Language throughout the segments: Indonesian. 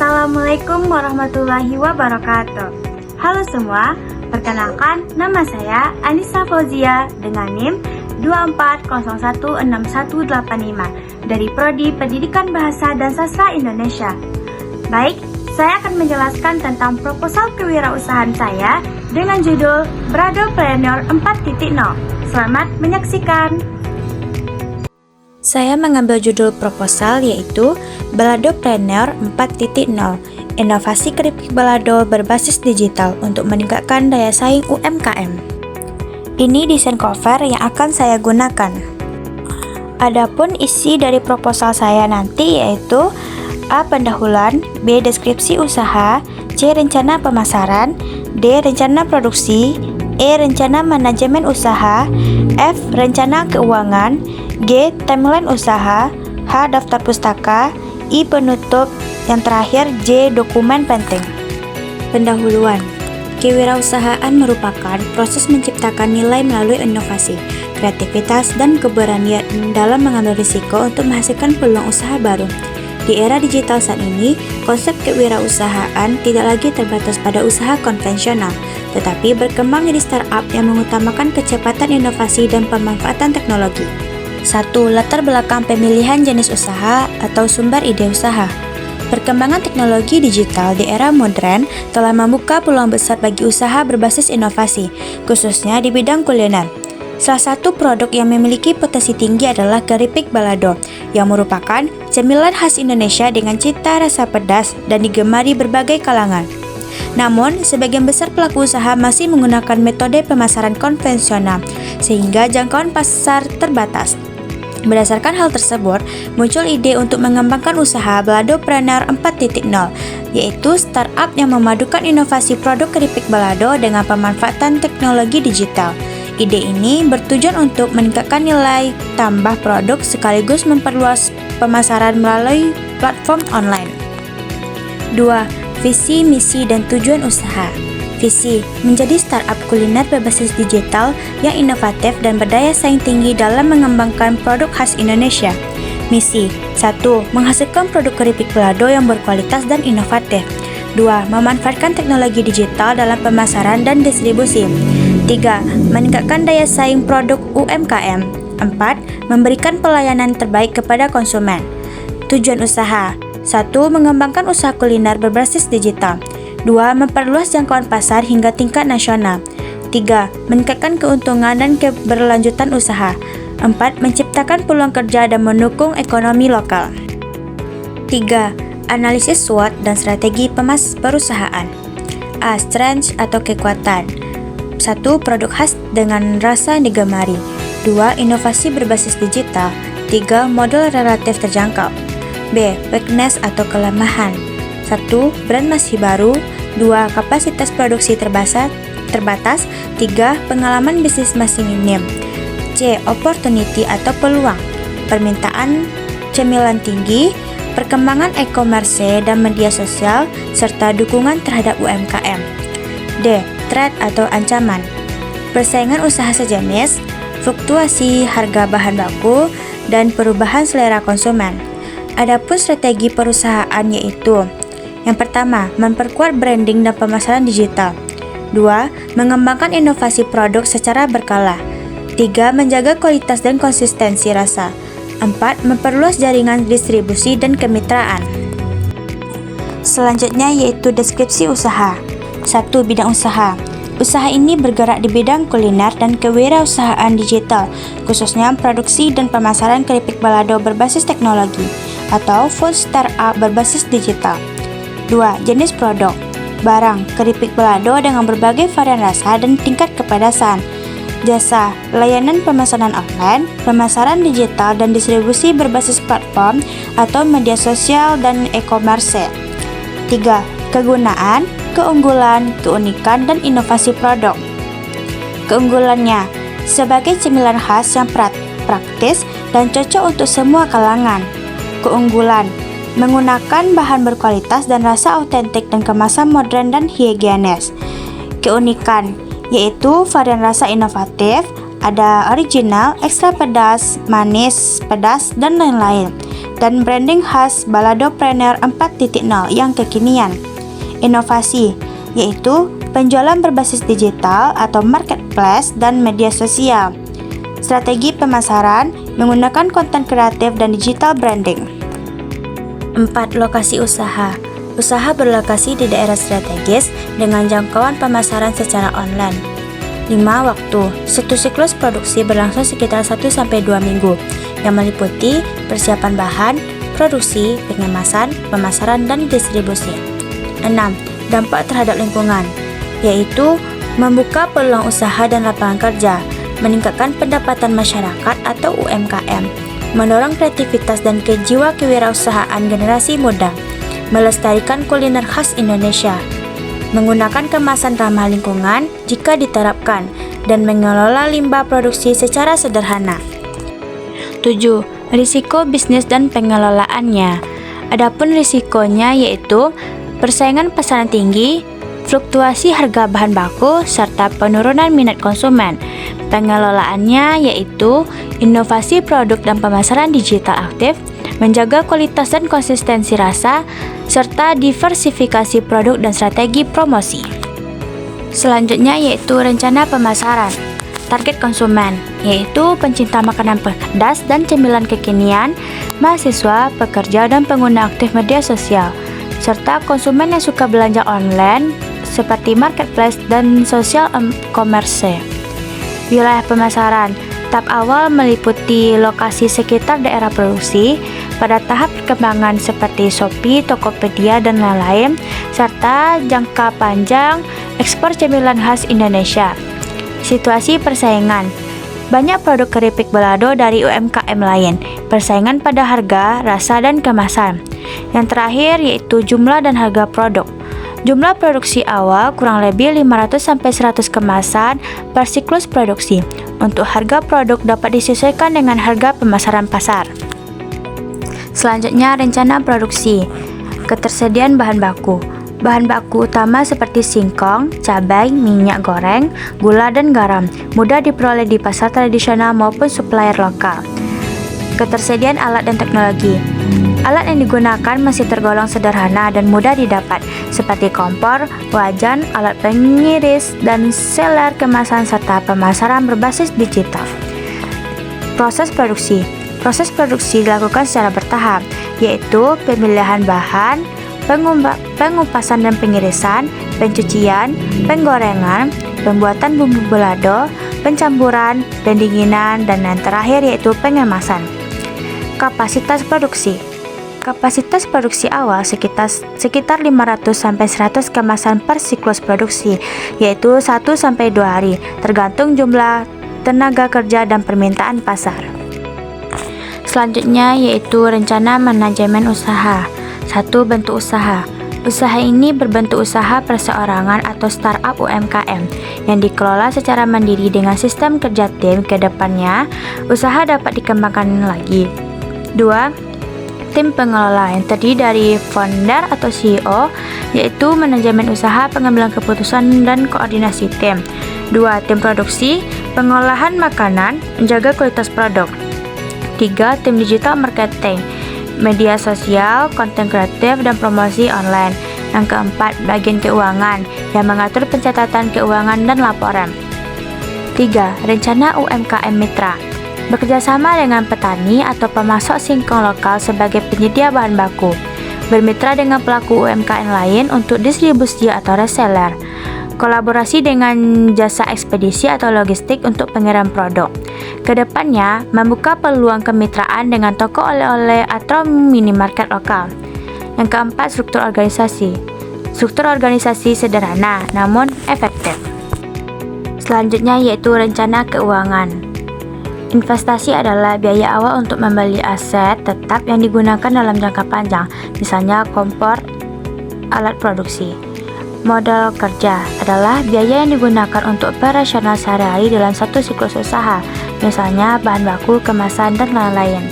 Assalamualaikum warahmatullahi wabarakatuh. Halo semua, perkenalkan nama saya Anissa Fauzia dengan NIM 24016185 dari Prodi Pendidikan Bahasa dan Sastra Indonesia. Baik, saya akan menjelaskan tentang proposal kewirausahaan saya dengan judul Baladopreneur 4.0. Selamat menyaksikan. Saya mengambil judul proposal yaitu Baladopreneur 4.0, inovasi keripik balado berbasis digital untuk meningkatkan daya saing UMKM. Ini desain cover yang akan saya gunakan. Adapun isi dari proposal saya nanti yaitu A. Pendahuluan, B. Deskripsi usaha, C. Rencana pemasaran, D. Rencana produksi, E. Rencana manajemen usaha, F. Rencana keuangan, G. Timeline usaha, H. Daftar pustaka, I. Penutup, yang terakhir J. Dokumen penting. Pendahuluan. Kewirausahaan merupakan proses menciptakan nilai melalui inovasi, kreativitas, dan keberanian dalam mengambil risiko untuk menghasilkan peluang usaha baru. Di era digital saat ini, konsep kewirausahaan tidak lagi terbatas pada usaha konvensional, tetapi berkembang menjadi startup yang mengutamakan kecepatan inovasi dan pemanfaatan teknologi. 1. Latar belakang pemilihan jenis usaha atau sumber ide usaha. Perkembangan teknologi digital di era modern telah membuka peluang besar bagi usaha berbasis inovasi, khususnya di bidang kuliner. Salah satu produk yang memiliki potensi tinggi adalah keripik balado, yang merupakan cemilan khas Indonesia dengan cita rasa pedas dan digemari berbagai kalangan. Namun, sebagian besar pelaku usaha masih menggunakan metode pemasaran konvensional, sehingga jangkauan pasar terbatas. Berdasarkan hal tersebut, muncul ide untuk mengembangkan usaha Baladopreneur 4.0, yaitu startup yang memadukan inovasi produk keripik balado dengan pemanfaatan teknologi digital. Ide ini bertujuan untuk meningkatkan nilai tambah produk sekaligus memperluas pemasaran melalui platform online. 2. Visi, misi, dan tujuan usaha. Visi, menjadi startup kuliner berbasis digital yang inovatif dan berdaya saing tinggi dalam mengembangkan produk khas Indonesia. Misi, 1. Menghasilkan produk keripik balado yang berkualitas dan inovatif. 2. Memanfaatkan teknologi digital dalam pemasaran dan distribusi. 3. Meningkatkan daya saing produk UMKM. 4. Memberikan pelayanan terbaik kepada konsumen. Tujuan usaha, 1. Mengembangkan usaha kuliner berbasis digital. 2. Memperluas jangkauan pasar hingga tingkat nasional. 3. Meningkatkan keuntungan dan keberlanjutan usaha. 4. Menciptakan peluang kerja dan mendukung ekonomi lokal. 3. Analisis SWOT dan strategi perusahaan. A. Strength atau kekuatan. 1. Produk khas dengan rasa yang digemari. 2. Inovasi berbasis digital. 3. Modal relatif terjangkau. B. Weakness atau kelemahan. 1. Brand masih baru. 2. Kapasitas produksi terbatas. 3. Pengalaman bisnis masih minim. C. Opportunity atau peluang. Permintaan cemilan tinggi, perkembangan e-commerce dan media sosial, serta dukungan terhadap UMKM. D. Threat atau ancaman. Persaingan usaha sejenis, fluktuasi harga bahan baku, dan perubahan selera konsumen. Adapun strategi perusahaan yaitu: yang pertama, memperkuat branding dan pemasaran digital. 2. Mengembangkan inovasi produk secara berkala. 3. Menjaga kualitas dan konsistensi rasa. 4. Memperluas jaringan distribusi dan kemitraan. Selanjutnya yaitu deskripsi usaha. 1. Bidang usaha. Usaha ini bergerak di bidang kuliner dan kewirausahaan digital, khususnya produksi dan pemasaran keripik balado berbasis teknologi atau food startup berbasis digital. 2. Jenis produk. Barang, keripik balado dengan berbagai varian rasa dan tingkat kepedasan. Jasa, layanan pemesanan online, pemasaran digital dan distribusi berbasis platform atau media sosial dan e-commerce. 3. Kegunaan, keunggulan, keunikan, dan inovasi produk. Keunggulannya, sebagai cemilan khas yang praktis dan cocok untuk semua kalangan. Keunggulan, menggunakan bahan berkualitas dan rasa autentik dan kemasan modern dan higienis. Keunikan, yaitu varian rasa inovatif, Ada original, ekstra pedas, manis, pedas, dan lain-lain. Dan branding khas Baladopreneur 4.0 yang kekinian. Inovasi, yaitu penjualan berbasis digital atau marketplace dan media sosial. Strategi pemasaran menggunakan konten kreatif dan digital branding. 4. Lokasi usaha. Usaha berlokasi di daerah strategis dengan jangkauan pemasaran secara online. 5. Waktu. Satu siklus produksi berlangsung sekitar 1-2 minggu yang meliputi persiapan bahan, produksi, pengemasan, pemasaran, dan distribusi. 6. Dampak terhadap lingkungan, yaitu membuka peluang usaha dan lapangan kerja, meningkatkan pendapatan masyarakat atau UMKM, mendorong kreativitas dan jiwa kewirausahaan generasi muda, melestarikan kuliner khas Indonesia, menggunakan kemasan ramah lingkungan jika diterapkan, dan mengelola limbah produksi secara sederhana. 7. Risiko bisnis dan pengelolaannya. Adapun risikonya yaitu persaingan pasaran tinggi, fluktuasi harga bahan baku, serta penurunan minat konsumen. Pengelolaannya yaitu inovasi produk dan pemasaran digital aktif, menjaga kualitas dan konsistensi rasa, serta diversifikasi produk dan strategi promosi. Selanjutnya yaitu rencana pemasaran. Target konsumen, yaitu pencinta makanan pedas dan cemilan kekinian, mahasiswa, pekerja, dan pengguna aktif media sosial, serta konsumen yang suka belanja online seperti marketplace dan social commerce. Wilayah pemasaran. Tahap awal meliputi lokasi sekitar daerah produksi, pada tahap perkembangan seperti Shopee, Tokopedia, dan lain-lain, serta jangka panjang ekspor cemilan khas Indonesia. Situasi persaingan. Banyak produk keripik balado dari UMKM lain, persaingan pada harga, rasa, dan kemasan. Yang terakhir yaitu jumlah dan harga produk. Jumlah produksi awal kurang lebih 500-100 kemasan per siklus produksi. Untuk harga produk dapat disesuaikan dengan harga pemasaran pasar. Selanjutnya, rencana produksi. Ketersediaan bahan baku. Bahan baku utama seperti singkong, cabai, minyak goreng, gula, dan garam mudah diperoleh di pasar tradisional maupun supplier lokal. Ketersediaan alat dan teknologi. Alat yang digunakan masih tergolong sederhana dan mudah didapat, seperti kompor, wajan, alat pengiris, dan seller kemasan serta pemasaran berbasis digital. Proses produksi. Proses produksi dilakukan secara bertahap, yaitu pemilihan bahan, pengupasan dan pengirisan, pencucian, penggorengan, pembuatan bumbu balado, pencampuran, pendinginan, dan yang terakhir yaitu pengemasan. Kapasitas produksi. Kapasitas produksi awal sekitar 500-100 kemasan per siklus produksi, yaitu 1-2 hari, tergantung jumlah tenaga kerja dan permintaan pasar. Selanjutnya yaitu rencana manajemen usaha. 1. Bentuk usaha. Usaha ini berbentuk usaha perseorangan atau startup UMKM yang dikelola secara mandiri dengan sistem kerja tim. Ke depannya, usaha dapat dikembangkan lagi. 2. Tim pengelola yang terdiri dari founder atau CEO, yaitu manajemen usaha, pengambilan keputusan, dan koordinasi tim. 2. Tim produksi, pengolahan makanan, menjaga kualitas produk. 3. Tim digital marketing, media sosial, konten kreatif, dan promosi online. Yang keempat, bagian keuangan yang mengatur pencatatan keuangan dan laporan. 3. Rencana UMKM Mitra, bekerjasama dengan petani atau pemasok singkong lokal sebagai penyedia bahan baku, bermitra dengan pelaku UMKM lain untuk distribusi atau reseller, kolaborasi dengan jasa ekspedisi atau logistik untuk pengiriman produk. Kedepannya, membuka peluang kemitraan dengan toko oleh-oleh atau minimarket lokal. Yang keempat, struktur organisasi. Struktur organisasi sederhana namun efektif. Selanjutnya yaitu rencana keuangan. Investasi adalah biaya awal untuk membeli aset tetap yang digunakan dalam jangka panjang, misalnya kompor, alat produksi. Modal kerja adalah biaya yang digunakan untuk operasional sehari-hari dalam satu siklus usaha, misalnya bahan baku, kemasan, dan lain-lain.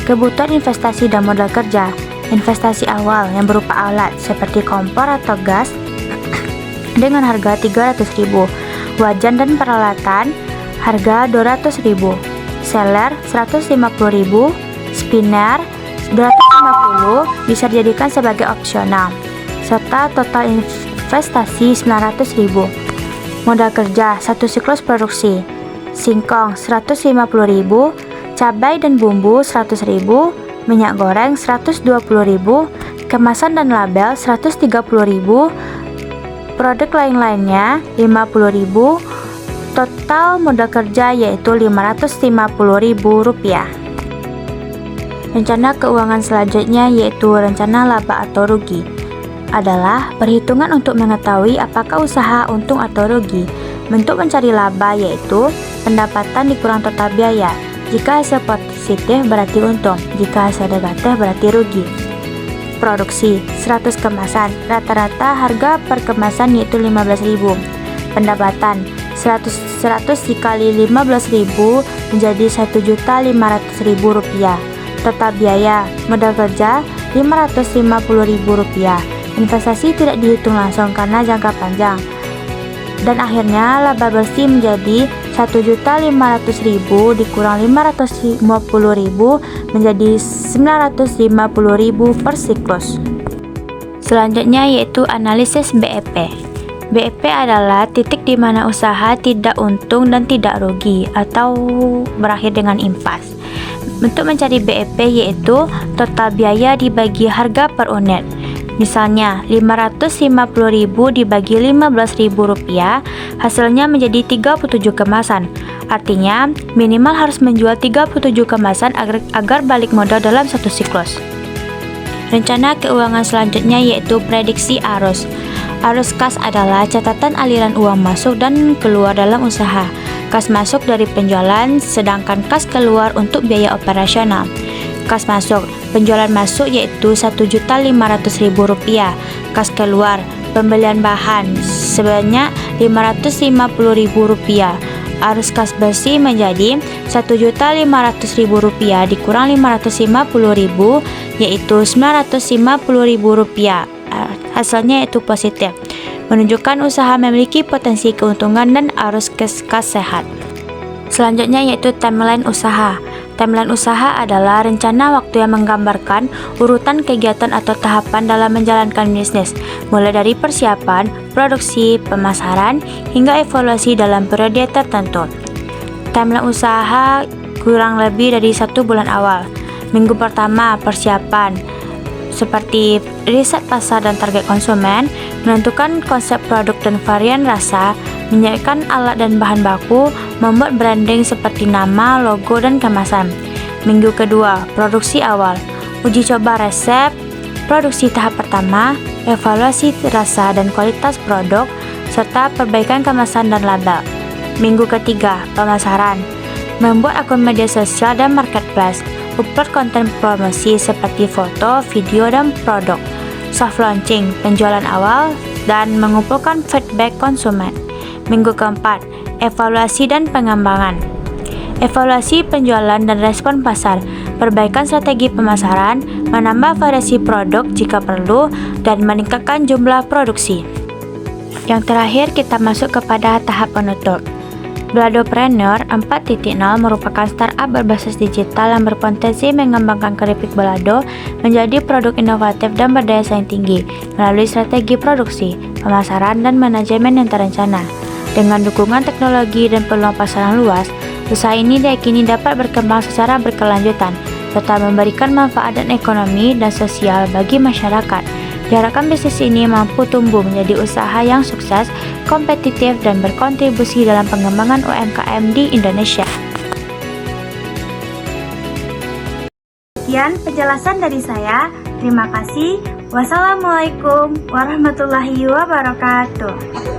Kebutuhan investasi dan modal kerja. Investasi awal yang berupa alat seperti kompor atau gas dengan harga 300.000, wajan dan peralatan harga 200.000, seller 150.000, spinner 250 bisa dijadikan sebagai opsional, serta total investasi 900.000. Modal kerja 1 siklus produksi, singkong 150.000, cabai dan bumbu 100.000, minyak goreng 120.000, kemasan dan label 130.000, produk lain-lainnya 50.000, total modal kerja yaitu Rp550.000. Rencana keuangan selanjutnya yaitu rencana laba atau rugi adalah perhitungan untuk mengetahui apakah usaha untung atau rugi. Bentuk mencari laba yaitu pendapatan dikurang total biaya. Jika hasil positif berarti untung, jika hasil negatif berarti rugi. Produksi 100 kemasan, rata-rata harga per kemasan yaitu 15.000. Pendapatan 100 dikali 15.000 menjadi Rp1.500.000. Total biaya modal kerja Rp550.000. Investasi tidak dihitung langsung karena jangka panjang. Dan akhirnya laba bersih menjadi Rp1.500.000 dikurang Rp550.000 menjadi Rp950.000 per siklus. Selanjutnya yaitu analisis BEP. BEP adalah titik di mana usaha tidak untung dan tidak rugi atau berakhir dengan impas. Bentuk mencari BEP yaitu total biaya dibagi harga per unit. Misalnya, Rp550.000 dibagi Rp15.000, hasilnya menjadi 37 kemasan. Artinya, minimal harus menjual 37 kemasan agar balik modal dalam satu siklus. Rencana keuangan selanjutnya yaitu prediksi arus. Arus kas adalah catatan aliran uang masuk dan keluar dalam usaha. Kas masuk dari penjualan, sedangkan kas keluar untuk biaya operasional. Kas masuk, penjualan masuk yaitu Rp1.500.000. Kas keluar, pembelian bahan sebanyak Rp550.000. Arus kas bersih menjadi Rp1.500.000 dikurang Rp550.000 yaitu Rp950.000. Hasilnya yaitu positif, menunjukkan usaha memiliki potensi keuntungan dan arus kas sehat. Selanjutnya yaitu timeline usaha. Timeline usaha adalah rencana waktu yang menggambarkan urutan kegiatan atau tahapan dalam menjalankan bisnis, mulai dari persiapan, produksi, pemasaran, hingga evaluasi dalam periode tertentu. Timeline usaha kurang lebih dari 1 bulan awal. Minggu pertama, persiapan, seperti riset pasar dan target konsumen, menentukan konsep produk dan varian rasa, menyiapkan alat dan bahan baku, membuat branding seperti nama, logo, dan kemasan. Minggu kedua, produksi awal, uji coba resep, produksi tahap pertama, evaluasi rasa dan kualitas produk, serta perbaikan kemasan dan label. Minggu ketiga, pemasaran, membuat akun media sosial dan marketplace, upload konten promosi seperti foto, video, dan produk. Soft launching, penjualan awal, dan mengumpulkan feedback konsumen. Minggu keempat, evaluasi dan pengembangan. Evaluasi penjualan dan respon pasar, perbaikan strategi pemasaran, menambah variasi produk jika perlu, dan meningkatkan jumlah produksi. Yang terakhir, kita masuk kepada tahap penutup. Baladopreneur 4.0 merupakan startup berbasis digital yang berpotensi mengembangkan keripik balado menjadi produk inovatif dan berdaya saing tinggi melalui strategi produksi, pemasaran, dan manajemen yang terencana. Dengan dukungan teknologi dan peluang pasaran luas, usaha ini diyakini dapat berkembang secara berkelanjutan serta memberikan manfaat dan ekonomi dan sosial bagi masyarakat. Diharapkan bisnis ini mampu tumbuh menjadi usaha yang sukses, kompetitif, dan berkontribusi dalam pengembangan UMKM di Indonesia. Sekian penjelasan dari saya. Terima kasih. Wassalamualaikum warahmatullahi wabarakatuh.